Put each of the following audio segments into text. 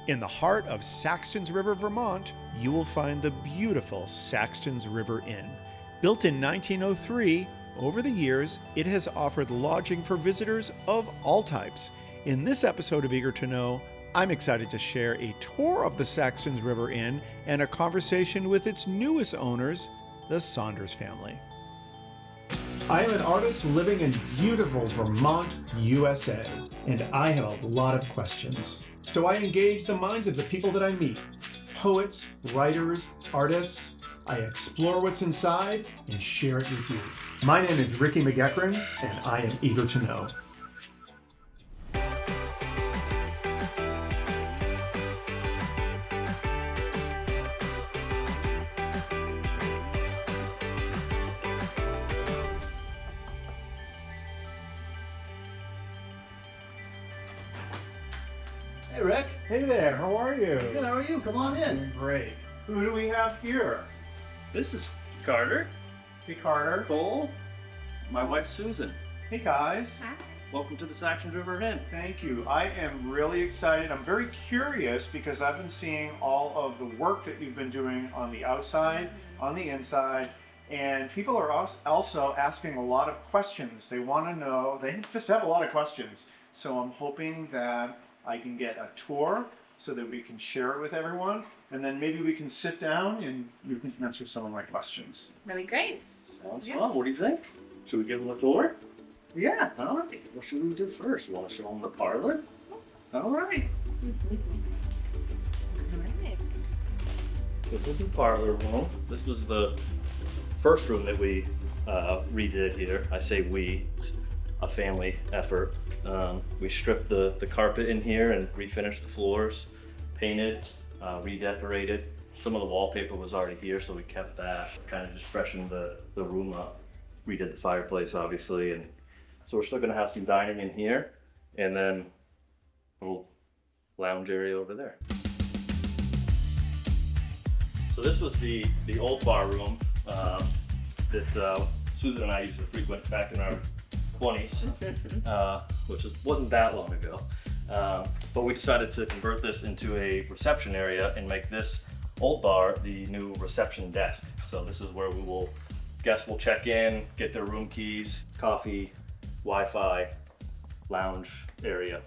In the heart of Saxtons River, Vermont, you will find the beautiful Saxtons River Inn. Built in 1903, over the years, it has offered lodging for visitors of all types. In this episode of Eager to Know, I'm excited to share a tour of the Saxtons River Inn and a conversation with its newest owners, the Saunders family. I am an artist living in beautiful Vermont, USA, and I have a lot of questions. So I engage the minds of the people that I meet. Poets, writers, artists. I explore what's inside and share it with you. My name is Ricky McGeckran, and I am eager to know. Hey, Rick. Hey there, how are you? Good, how are you? Come on in. Doing great. Who do we have here? This is Carter, Hey Carter. Cole, my wife Susan. Hey guys. Hi. Welcome to the Saxtons River Inn. Thank you. I am really excited. I'm very curious because I've been seeing all of the work that you've been doing on the outside, on the inside, and people are also asking a lot of questions. They want to know, they just have a lot of questions. So I'm hoping that I can get a tour so that we can share it with everyone, and then maybe we can sit down and you can answer some of my questions. That'd be great. Sounds fun. What do you think? Should we give them a tour? Yeah, all right. What should we do first? You want to show them the parlor? All right. This is the parlor room. This was the first room that we redid here. I say we, it's a family effort. We stripped the carpet in here and refinished the floors, painted, redecorated. Some of the wallpaper was already here, so we kept that. Kind of just freshened the room up. Redid the fireplace, obviously, and so we're still gonna have some dining in here, and then a little lounge area over there. So this was the old bar room that Susan and I used to frequent back in our 20s, which wasn't that long ago. But we decided to convert this into a reception area and make this old bar the new reception desk. So this is where guests will check in, get their room keys, coffee, Wi-Fi, lounge area.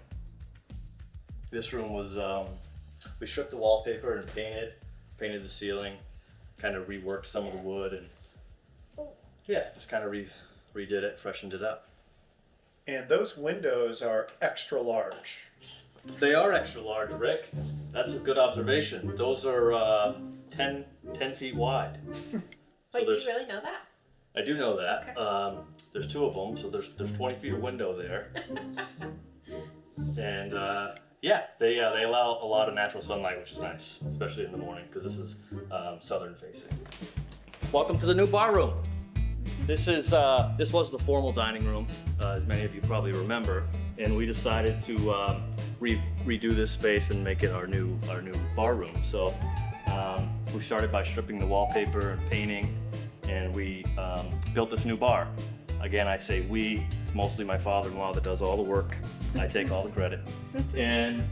This room was, we stripped the wallpaper and painted the ceiling, kind of reworked some of the wood, and yeah, just kind of redid it, freshened it up. And those windows are extra large. They are extra large, Rick. That's a good observation. Those are 10 feet wide. Wait, do you really know that? I do know that. Okay. There's two of them, so there's 20 feet of window there. And yeah, they allow a lot of natural sunlight, which is nice, especially in the morning, because this is southern facing. Welcome to the new bar room. This was the formal dining room, as many of you probably remember, and we decided to redo this space and make it our new bar room. So we started by stripping the wallpaper and painting, and we built this new bar. Again, I say we. It's mostly my father-in-law that does all the work. I take all the credit. And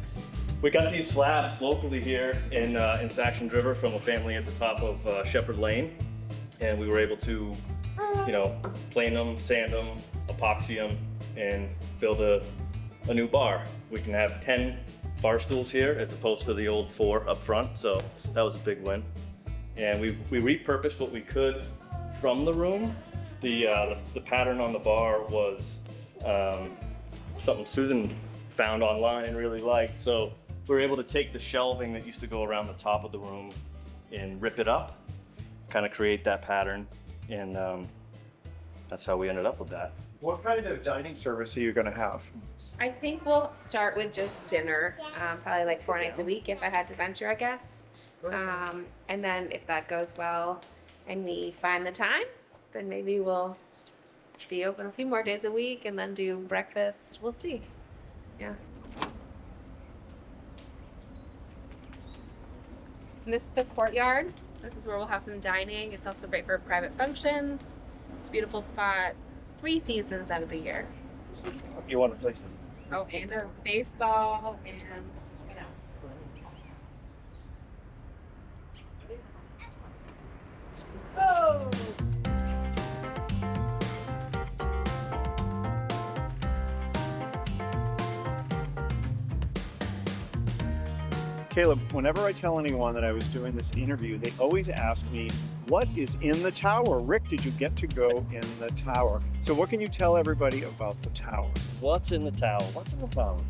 we got these slabs locally here in Saxtons River from a family at the top of Shepherd Lane, and we were able to plane them, sand them, epoxy them, and build a new bar. We can have 10 bar stools here as opposed to the old 4 up front, so that was a big win. And we repurposed what we could from the room. The pattern on the bar was something Susan found online and really liked, so we were able to take the shelving that used to go around the top of the room and rip it up, kind of create that pattern, and that's how we ended up with that. What kind of dining service are you going to have? I think we'll start with just dinner, probably like 4 nights a week if I had to venture, I guess. And then if that goes well and we find the time, then maybe we'll be open a few more days a week and then do breakfast. We'll see. Yeah. And this is the courtyard. This is where we'll have some dining. It's also great for private functions. It's a beautiful spot. 3 seasons out of the year. You want to place them? Oh, and a baseball and what else? go! Caleb, whenever I tell anyone that I was doing this interview, they always ask me, what is in the tower? Rick, did you get to go in the tower? So what can you tell everybody about the tower? What's in the tower? What's in the tower?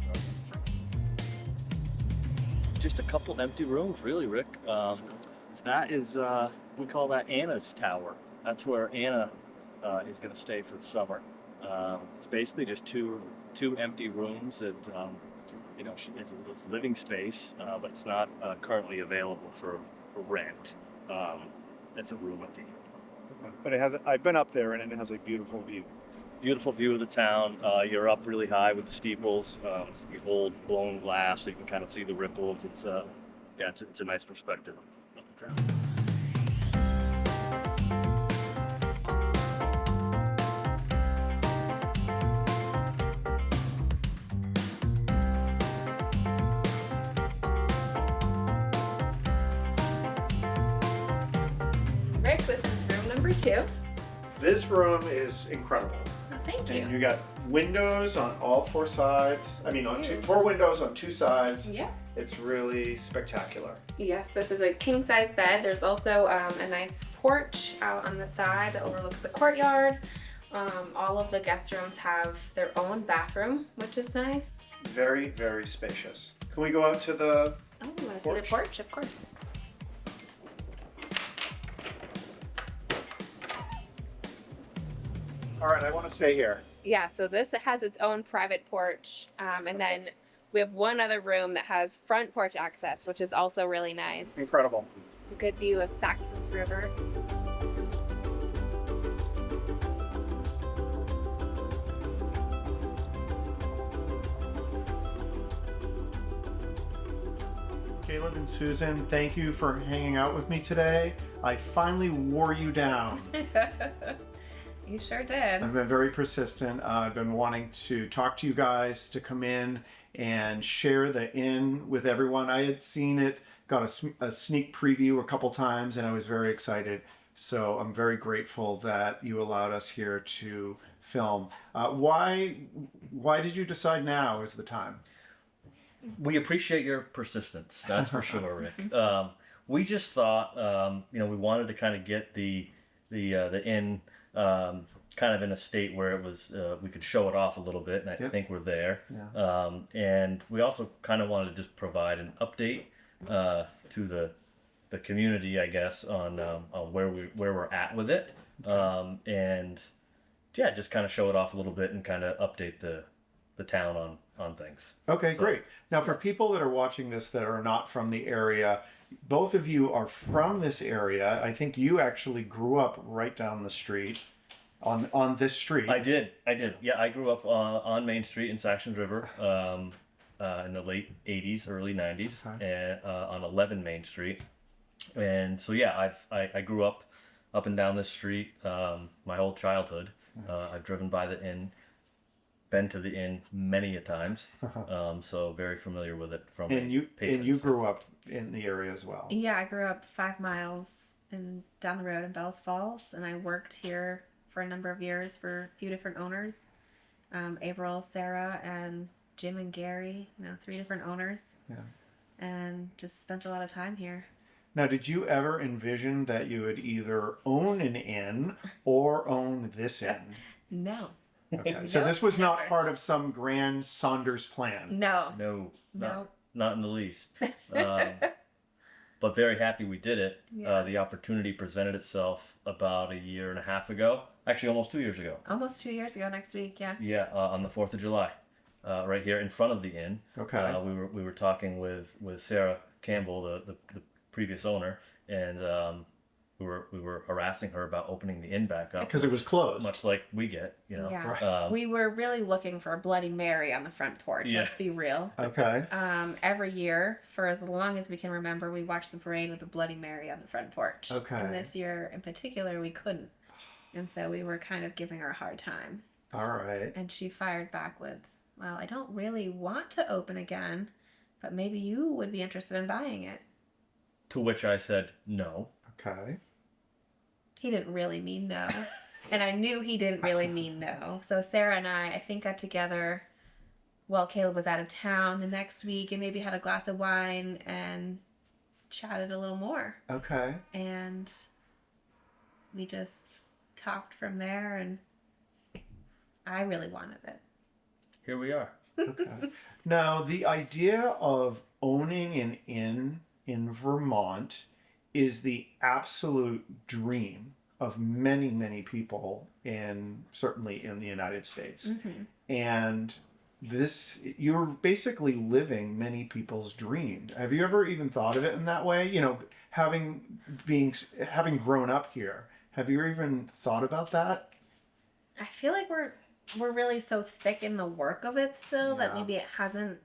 Just a couple empty rooms, really, Rick. That is, we call that Anna's tower. That's where Anna is going to stay for the summer. It's basically just two empty rooms that, she has this living space, but it's not currently available for rent. It's a room at the end. But I've been up there and it has a beautiful view. Beautiful view of the town. You're up really high with the steeples. It's the old blown glass, so you can kind of see the ripples. It's a nice perspective of the town. Rick, this is room number 2. This room is incredible. Oh, thank you. And you got windows on all 4 sides. I mean, four windows on 2 sides. Yeah. It's really spectacular. Yes, this is a king-size bed. There's also a nice porch out on the side that overlooks the courtyard. All of the guest rooms have their own bathroom, which is nice. Very, very spacious. Can we go out to the Oh, you want to see the porch? Of course. All right, I want to stay here. Yeah, so this has its own private porch, and then we have one other room that has front porch access, which is also really nice. Incredible. It's a good view of Saxtons River. Caleb and Susan, thank you for hanging out with me today. I finally wore you down. You sure did. I've been very persistent. I've been wanting to talk to you guys, to come in and share the inn with everyone. I had seen it, got a sneak preview a couple times, and I was very excited. So I'm very grateful that you allowed us here to film. Why did you decide now is the time? We appreciate your persistence, that's for sure, Rick. We just thought, we wanted to kind of get the inn kind of in a state where it was we could show it off a little bit, and I think we're there. Yeah. And we also kind of wanted to just provide an update to the community, I guess, on where we're at with it, and just kind of show it off a little bit and kind of update the town on things. Okay, great. Now, for people that are watching this that are not from the area, both of you are from this area. I think you actually grew up right down the street, on this street. I did. Yeah, I grew up on Main Street in Saxtons River in the late 80s, early 90s, and on 11 Main Street. And so, yeah, I grew up and down this street my whole childhood. Nice. I've driven by the inn, been to the inn many a times, so very familiar with it from you patrons. grew up in the area as well. Yeah, I grew up 5 miles down the road in Bells Falls, and I worked here for a number of years for a few different owners, Averill, Sarah, and Jim and Gary. 3 different owners. Yeah. And just spent a lot of time here. Now, did you ever envision that you would either own an inn or own this inn? No. Okay. So this was not part of some grand Saunders plan. No. No, not in the least. But very happy we did it. Yeah. The opportunity presented itself about 1.5 years ago. Actually, almost 2 years ago. Almost 2 years ago next week, yeah. Yeah, on the 4th of July, right here in front of the inn. Okay. We were talking with Sarah Campbell, the previous owner, and we were harassing her about opening the inn back up Because it was closed. much like we get, Yeah. We were really looking for a Bloody Mary on the front porch. Yeah. Let's be real. Okay. Every year, for as long as we can remember, we watch the parade with a Bloody Mary on the front porch. Okay. And this year in particular, we couldn't. And so we were kind of giving her a hard time. All right. And she fired back with, well, I don't really want to open again, but maybe you would be interested in buying it. To which I said no. Okay. he didn't really mean no. And I knew he didn't really mean no. So Sarah and I think, got together while Caleb was out of town the next week and maybe had a glass of wine and chatted a little more. Okay. And we just talked from there, and I really wanted it. Here we are. Okay. Now, the idea of owning an inn in Vermont is the absolute dream of many, many people, certainly in the United States. Mm-hmm. And you're basically living many people's dreams. Have you ever even thought of it in that way? You know, having grown up here, have you even thought about that? I feel like we're really so thick in the work of it still that Yeah. maybe it hasn't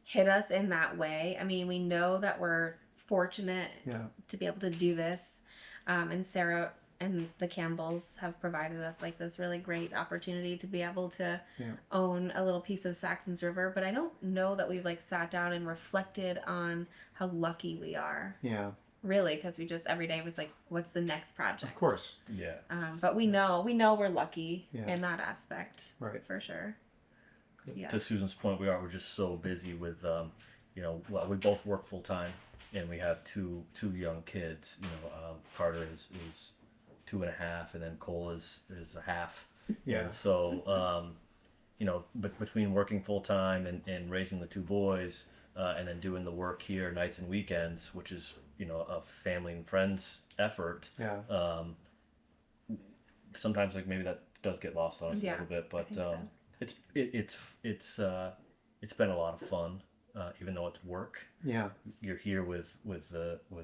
hit us in that way. I mean, we know that we're fortunate to be able to do this. And Sarah and the Campbells have provided us like this really great opportunity to be able to own a little piece of Saxtons River. But I don't know that we've like sat down and reflected on how lucky we are. Yeah. Really, because we just every day was like, what's the next project? Of course. Yeah. But we know we're lucky in that aspect. Right. For sure. Yeah. To Susan's point, we're just so busy with, well, we both work full time, and we have two young kids. Carter is 2.5, and then Cole is a half. Yeah. And so, but between working full time and raising the two boys, and then doing the work here nights and weekends, which is a family and friends effort. Yeah. Sometimes like maybe that does get lost on us a little bit, but so. it's been a lot of fun, even though it's work. Yeah. You're here with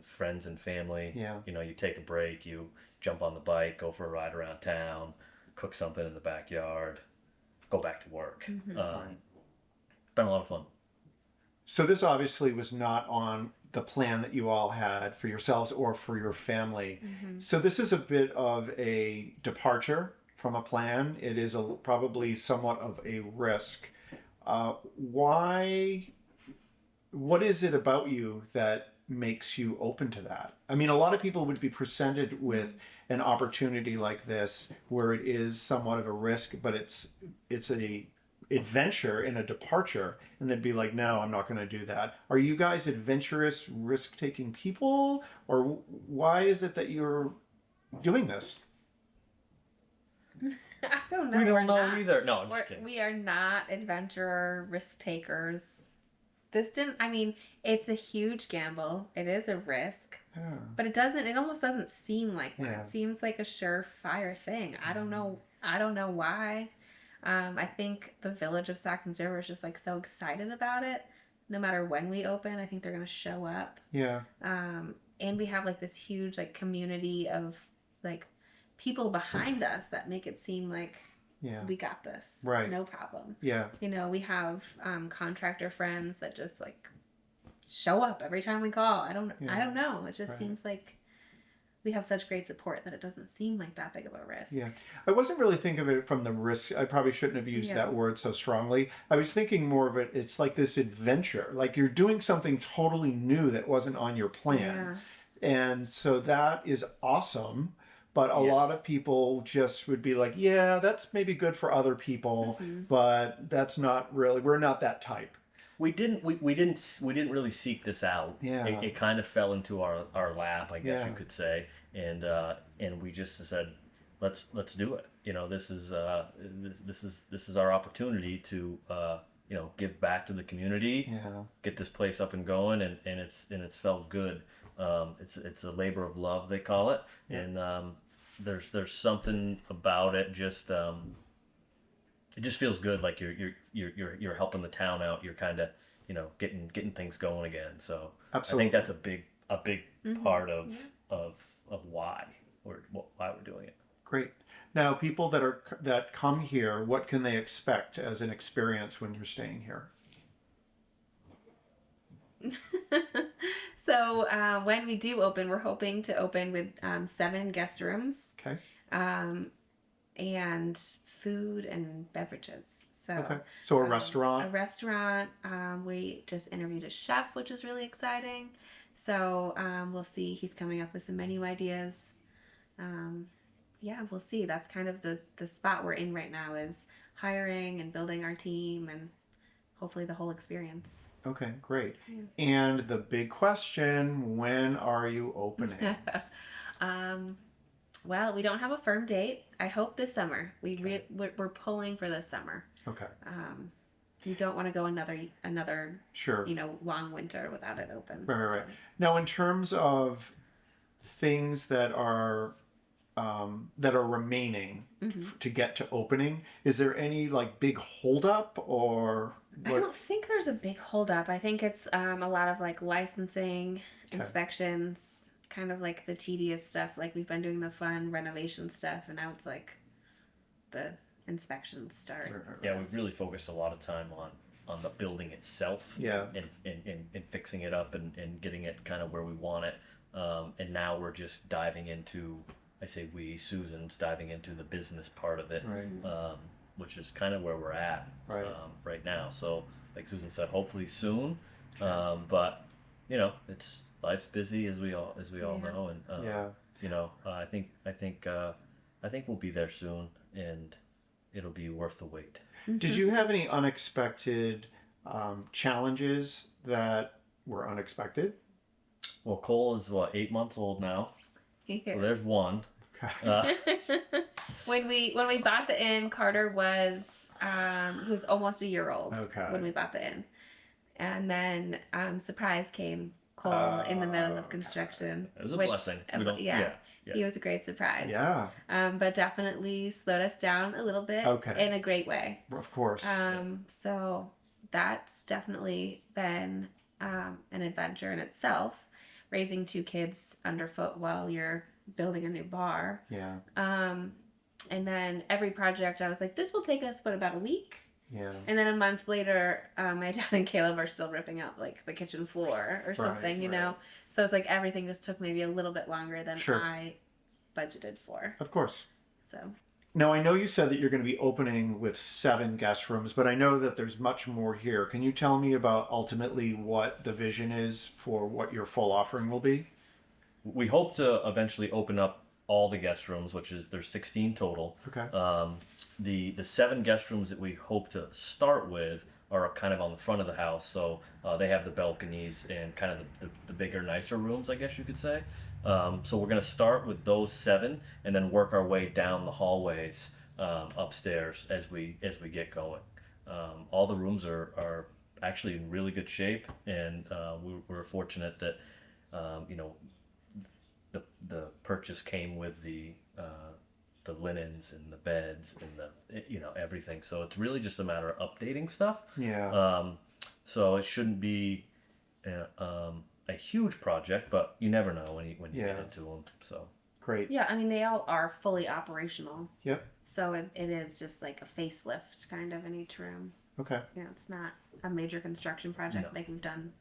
friends and family. Yeah. You take a break, you jump on the bike, go for a ride around town, cook something in the backyard, go back to work. Mm-hmm. Been a lot of fun. So this obviously was not on the plan that you all had for yourselves or for your family. Mm-hmm. So this is a bit of a departure from a plan. It is probably somewhat of a risk. Why? What is it about you that makes you open to that? I mean, a lot of people would be presented with an opportunity like this where it is somewhat of a risk, but it's a adventure and a departure, and they'd be like, no, I'm not going to do that. Are you guys adventurous, risk-taking people, or why is it that you're doing this? I don't know. We We're don't know not. either. No, I'm just kidding. We are not adventurer, risk takers. It's a huge gamble. It is a risk. Yeah. But it almost doesn't seem like that. Yeah. It seems like a surefire thing. I don't know why. I think the village of Saxtons River is just like so excited about it. No matter when we open, I think they're going to show up. Yeah. And we have like this huge like community of like people behind us that make it seem like we got this. Right. It's no problem. Yeah. We have contractor friends that just like show up every time we call. I don't know. It just seems like we have such great support that it doesn't seem like that big of a risk. Yeah. I wasn't really thinking of it from the risk. I probably shouldn't have used that word so strongly. I was thinking more of it, it's like this adventure. Like you're doing something totally new that wasn't on your plan. Yeah. And so that is awesome. But a lot of people just would be like, yeah, that's maybe good for other people, but that's not really, we're not that type. We didn't really seek this out. Yeah. It kind of fell into our lap, I guess you could say, and we just said, let's do it. This is our opportunity to give back to the community. Yeah. Get this place up and going, and it's felt good. It's a labor of love, they call it, and there's something about it. Just it just feels good. Like you're helping the town out. You're kind of getting things going again. So Absolutely. I think that's a big part of why we're doing it. Great. Now, people that come here, what can they expect as an experience when you're staying here? So when we do open, we're hoping to open with 7 guest rooms. Okay. And food and beverages. So a restaurant. A restaurant. We just interviewed a chef, which is really exciting. So we'll see. He's coming up with some menu ideas. yeah, we'll see. That's kind of the spot we're in right now, is hiring and building our team and hopefully the whole experience. Okay, great. Yeah. And the big question, when are you opening? Well, we don't have a firm date. I hope this summer. We're pulling for this summer. Okay, We don't want to go another sure. long winter without it open. Right. Now, in terms of things that are remaining to get to opening, is there any like big holdup or I don't think there's a big holdup. I think it's a lot of like licensing, inspections, kind of like the tedious stuff. Like we've been doing the fun renovation stuff, and now it's like the inspections start. Right. Yeah, we've really focused a lot of time on the building itself. Yeah. And fixing it up and getting it kind of where we want it. And now we're just diving into, I say we, Susan's diving into the business part of it. Right. Which is kind of where we're at Right. Right now. So like Susan said, hopefully soon. But it's life's busy as we all know, and I think we'll be there soon, and it'll be worth the wait. Did you have any unexpected challenges that were unexpected? Well, Cole is 8 months old now. Yes. Well, there's one. When we bought the inn, Carter was he was almost a year old when we bought the inn, and then surprise came Cole in the middle of construction. It was a blessing. Yeah. He was a great surprise. Yeah. But definitely slowed us down a little bit in a great way. Of course. So that's definitely been an adventure in itself, raising 2 kids underfoot while you're building a new bar. Yeah. And then every project I was like, this will take us about a week. Yeah. And then a month later, my dad and Caleb are still ripping out like the kitchen floor or something, you know? So it's like everything just took maybe a little bit longer than I budgeted for. Of course. So. Now, I know you said that you're going to be opening with 7 guest rooms, but I know that there's much more here. Can you tell me about ultimately what the vision is for what your full offering will be? We hope to eventually open up all the guest rooms, which is there's 16 total. Okay. The 7 guest rooms that we hope to start with are kind of on the front of the house, so they have the balconies and kind of the bigger, nicer rooms, I guess you could say. So we're going to start with those 7 and then work our way down the hallways upstairs as we get going. All the rooms are actually in really good shape, and we're fortunate that the purchase came with the linens and the beds and the everything. So it's really just a matter of updating stuff. Yeah. So it shouldn't be a huge project, but you never know when you get into them. So great. Yeah, I mean they all are fully operational. Yep. So it is just like a facelift kind of in each room. Okay. It's not a major construction project like we've done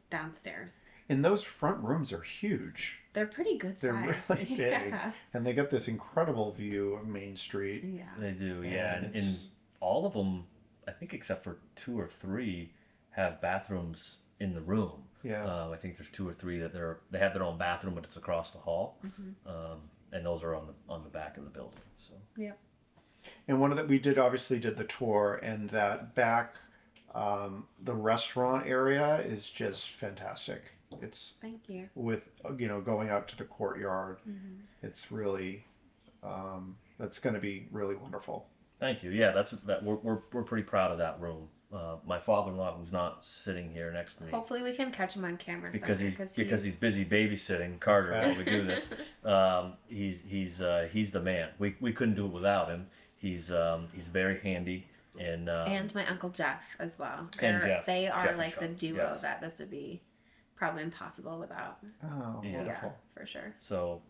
downstairs. And those front rooms are huge. They're pretty good size. They're really big. And they got this incredible view of Main Street. Yeah. They do, yeah. And all of them, I think except for 2 or 3, have bathrooms in the room. Yeah. I think there's 2 or 3 that they have their own bathroom, but it's across the hall. And those are on the back of the building. So. Yeah. And we obviously did the tour, and that back, the restaurant area is just fantastic. It's Thank you. With going out to the courtyard, it's really that's going to be really wonderful. Thank you. Yeah, we're pretty proud of that room. My father-in-law, who's not sitting here next to me, Hopefully we can catch him on camera because someday, he's busy babysitting Carter while we do this. He's the man. We couldn't do it without him. He's very handy. And my Uncle Jeff as well. They are Jeff like the Shaw. duo Yes. that this would be probably impossible without. Oh, Yeah. wonderful. Yeah, for sure. So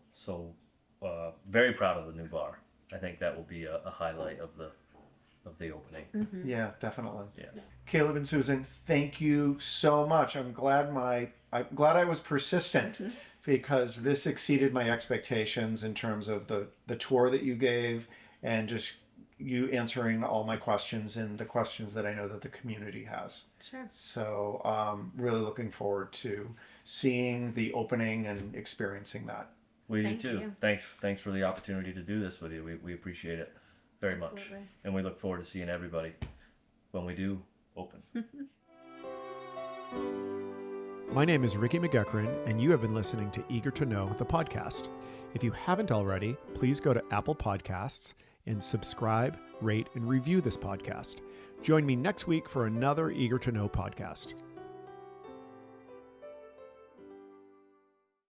very proud of the new bar. I think that will be a highlight of the opening. Yeah, definitely. Yeah. Caleb and Susan, thank you so much. I'm glad I was persistent because this exceeded my expectations in terms of the tour that you gave and just you answering all my questions and the questions that I know that the community has. Sure. So really looking forward to seeing the opening and experiencing that. We Thank do too. you. Thanks for the opportunity to do this with you. We appreciate it very much. Absolutely. And we look forward to seeing everybody when we do open. My name is Ricky McGuckran, and you have been listening to Eager to Know, the podcast. If you haven't already, please go to Apple Podcasts and subscribe, rate, and review this podcast. Join me next week for another Eager to Know podcast.